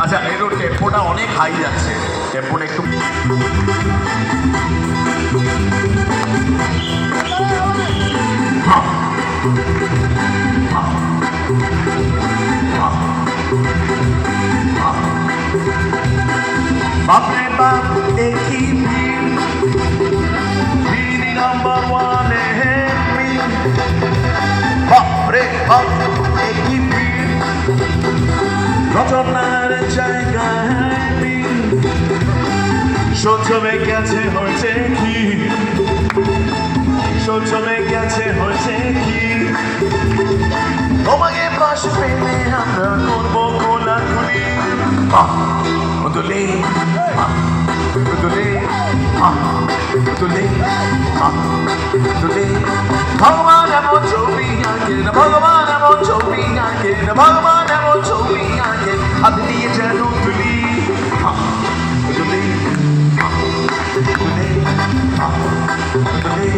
আচ্ছা এর টেম্পোটা অনেক হাই যাচ্ছে, টেম্পোটা একটু বাপরে বাপ দেখি ভিড় নাম্বার ওয়ানে বাপরে বাপ দেখি ভিড় রচনার জায়গায় সহ্য হয়ে গেছে হয়েছে কি, সহ্য হয়ে গেছে হয়েছে কি, তোমাকে পাশ পেলে আমরা করবো কোলাকুলি তুলে তুলে তুলে তুলে ভগবান এমন ছবি আঁকে না, ভগবান এমন ছবি আঁকে না, ভগবান এমন ছবি আঁকে হাত দিয়ে যেন তুলি তুলে তুলে তুলে